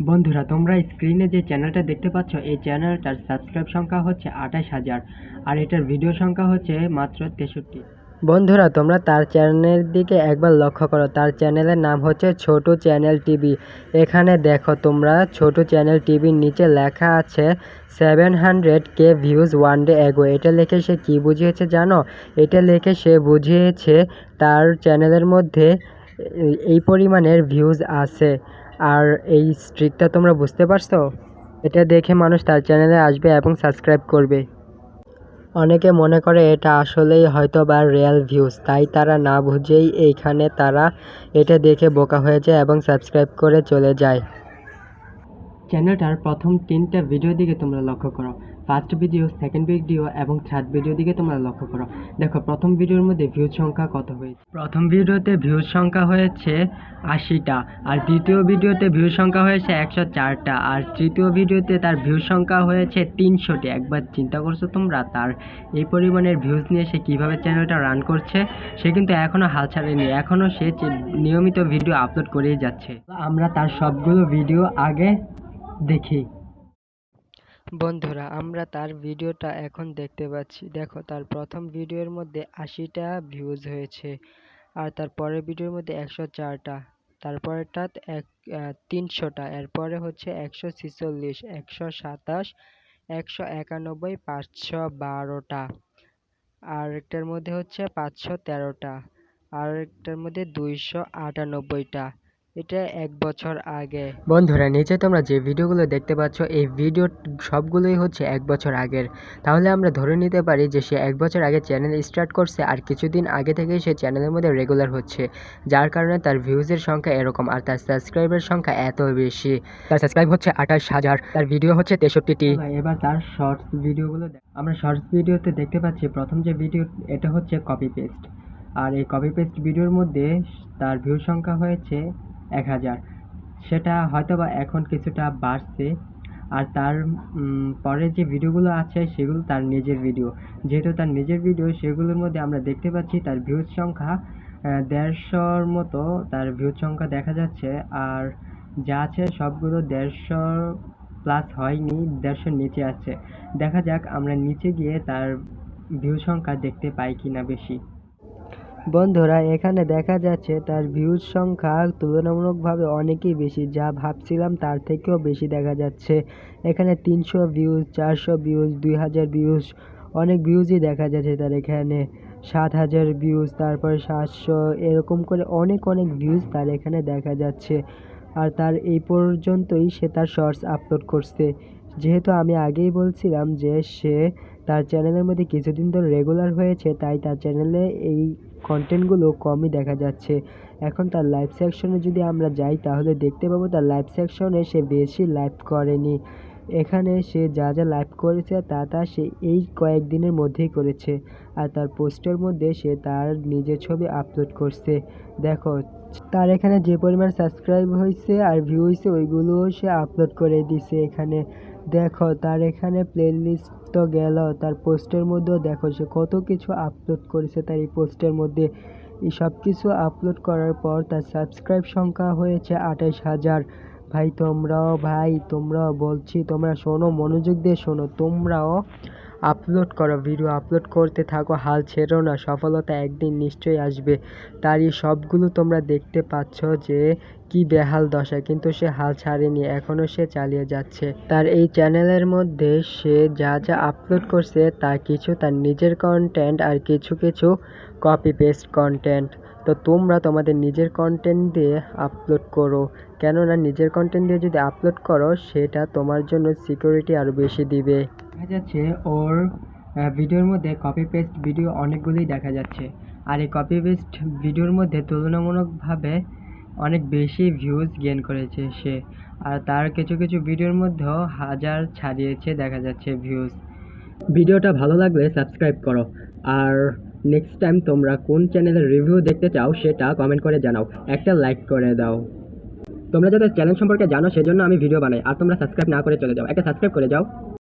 বন্ধুরা, তোমরা স্ক্রিনে যে চ্যানেলটা দেখতে পাচ্ছ, এই চ্যানেলটার সাবস্ক্রাইব সংখ্যা হচ্ছে 28,000 আর এটার ভিডিও সংখ্যা হচ্ছে মাত্র 63। বন্ধুরা, তোমরা তার চ্যানেলের দিকে একবার লক্ষ্য করো। তার চ্যানেলের নাম হচ্ছে ছোট চ্যানেল টিভি। এখানে দেখো তোমরা, ছোট চ্যানেল টিভির নিচে লেখা আছে 700K ভিউজ ওয়ান ডে এগো। এটা লিখে সে কি বুঝিয়েছে জানো? এটা লিখে সে বুঝিয়েছে তার চ্যানেলের মধ্যে এই পরিমাণের ভিউজ আছে। আর এই ট্রিকটা তোমরা বুঝতে পারছো? এটা দেখে মানুষ তার চ্যানেলে আসবে এবং সাবস্ক্রাইব করবে। অনেকে মনে করে এটা আসলেই হয়তো বা রিয়েল ভিউজ, তাই তারা না বুঝেই এইখানে তারা এটা দেখে বোকা হয়ে যায় এবং সাবস্ক্রাইব করে চলে যায়। চ্যানেলটার প্রথম 3টা ভিডিও দিকে তোমরা লক্ষ্য করো। ফার্স্ট ভিডিও, সেকেন্ড ভিডিও এবং থার্ড ভিডিও দিকে তোমরা লক্ষ্য করো। দেখো প্রথম ভিডিওর মধ্যে ভিউজ সংখ্যা কত হয়েছে। প্রথম ভিডিওতে ভিউজ সংখ্যা হয়েছে 80টা, আর দ্বিতীয় ভিডিওতে ভিউজ সংখ্যা হয়েছে 104টা, আর তৃতীয় ভিডিওতে তার ভিউজ সংখ্যা হয়েছে 300টি। একবার চিন্তা করছো তোমরা, তার এই পরিমাণের ভিউজ নিয়ে সে কীভাবে চ্যানেলটা রান করছে? সে কিন্তু এখনও হাল ছাড়েনি, এখনও সে নিয়মিত ভিডিও আপলোড করেই যাচ্ছে। আমরা তার সবগুলো ভিডিও আগে দেখি। বন্ধুরা, আমরা তার ভিডিওটা এখন দেখতে পাচ্ছি। দেখো, তার প্রথম ভিডিওর মধ্যে 80টা ভিউজ হয়েছে, আর তার পরের ভিডিওর মধ্যে 104টা, তারপরেরটা 300টা, এরপরে হচ্ছে 146, 127, 191, 512টা, আর একটার মধ্যে হচ্ছে 513টা, আর একটার মধ্যে 298টা। এটা 1 বছর আগে। বন্ধুরা, নিচে তোমরা যে ভিডিওগুলো দেখতে পাচ্ছ, এই ভিডিও সবগুলোই হচ্ছে 1 বছর আগের। তাহলে আমরা ধরে নিতে পারি যে সে 1 বছর আগে চ্যানেল স্টার্ট করছে, আর কিছুদিন আগে থেকেই সে চ্যানেলের মধ্যে রেগুলার হচ্ছে, যার কারণে তার ভিউজের সংখ্যা এরকম, আর তার সাবস্ক্রাইবের সংখ্যা এত বেশি। তার সাবস্ক্রাইব হচ্ছে 28,000, তার ভিডিও হচ্ছে 63টি। এবার তার শর্টস ভিডিওগুলো আমরা শর্টস ভিডিওতে দেখতে পাচ্ছি প্রথম যে ভিডিও, এটা হচ্ছে কপি পেস্ট, আর এই কপি পেস্ট ভিডিওর মধ্যে তার ভিউ সংখ্যা হয়েছে 1000। সেটা হয়তোবা এখন কিছুটা বাড়ছে। আর তার পরে যে ভিডিওগুলো আছে সেগুলো তার নিজের ভিডিও। যেহেতু তার নিজের ভিডিও, সেগুলোর মধ্যে আমরা দেখতে পাচ্ছি তার ভিউজ সংখ্যা 150-র মতো তার ভিউজ সংখ্যা দেখা যাচ্ছে। আর যা আছে সবগুলো 150 প্লাস হয়নি, 150-র নিচে আছে। দেখা যাক আমরা নিচে গিয়ে তার ভিউ সংখ্যা দেখতে পাই কিনা বেশি। বন্ধুরা, এখানে দেখা যাচ্ছে তার ভিউজ সংখ্যা তুলনামূলকভাবে অনেকই বেশি, যা ভাবছিলাম তার থেকেও বেশি দেখা যাচ্ছে। এখানে 300 ভিউজ, 400 ভিউজ, 2000 ভিউজ, অনেক ভিউজই দেখা যাচ্ছে তার এখানে। 7000 ভিউজ, তারপর 700, এরকম করে অনেক অনেক ভিউজ তার এখানে দেখা যাচ্ছে। আর তার এই পর্যন্তই সে তার শর্টস আপলোড করছে। যেহেতু আমি আগেই বলছিলাম যে সে তার চ্যানেলের মধ্যে কিছুদিন ধরে রেগুলার হয়েছে, তাই তার চ্যানেলে এই কন্টেন্টগুলো কমই দেখা যাচ্ছে। এখন তার লাইভ সেকশনে যদি আমরা যাই, তাহলে দেখতে পাবো তার লাইভ সেকশনে সে বেশি লাইভ করেনি। এখানে সে যা যা লাইভ করেছে তা সে এই কয়েকদিনের মধ্যেই করেছে। আর তার পোস্টের মধ্যে সে তার নিজের ছবি আপলোড করছে। দেখো, তার এখানে যে পরিমাণ সাবস্ক্রাইব হয়েছে আর ভিউ হয়েছে, ওইগুলোও সে আপলোড করে দিছে এখানে। দেখো, তার এখানে প্লেলিস্ট তো গেল, তার পোস্টের মধ্যেও দেখো সে কত কিছু আপলোড করেছে তার এই পোস্টের মধ্যে। এই সব কিছু আপলোড করার পর তার সাবস্ক্রাইব সংখ্যা হয়েছে 28,000। তোমরাও বলছি, তোমরা শোনো, মনোযোগ দিয়ে শোনো। তোমরাও আপলোড করো, ভিডিও আপলোড করতে থাকো, হাল ছেড়ো না, সফলতা একদিন নিশ্চয়ই আসবে। তার এই সবগুলো তোমরা দেখতে পাচ্ছ যে কি বেহাল দশা, কিন্তু সে হাল ছাড়েনি, এখনও সে চালিয়ে যাচ্ছে। তার এই চ্যানেলের মধ্যে সে যা যা আপলোড করছে তার কিছু তার নিজের কন্টেন্ট, আর কিছু কিছু কপি পেস্ট কন্টেন্ট। তো তোমরা তোমাদের নিজের কন্টেন্ট দিয়ে আপলোড করো, কেননা নিজের কন্টেন্ট দিয়ে যদি আপলোড করো, সেটা তোমার জন্য সিকিউরিটি আরও বেশি দিবে। দেখা যাচ্ছে ওর ভিডিওর মধ্যে কপি পেস্ট ভিডিও অনেকগুলোই দেখা যাচ্ছে, আর এই কপি পেস্ট ভিডিওর মধ্যে তুলনামূলকভাবে অনেক বেশি ভিউজ গেইন করেছে সে। আর তার কিছু কিছু ভিডিওর মধ্যেও 1000 ছাড়িয়েছে দেখা যাচ্ছে ভিউজ। ভিডিওটা ভালো লাগলে সাবস্ক্রাইব করো, আর নেক্সট টাইম তোমরা কোন চ্যানেলের রিভিউ দেখতে চাও সেটা কমেন্ট করে জানাও, একটা লাইক করে দাও। তোমরা যাতে চ্যানেল সম্পর্কে জানো সেজন্য আমি ভিডিও বানাই, আর তোমরা সাবস্ক্রাইব না করে চলে যাও, একটা সাবস্ক্রাইব করে যাও।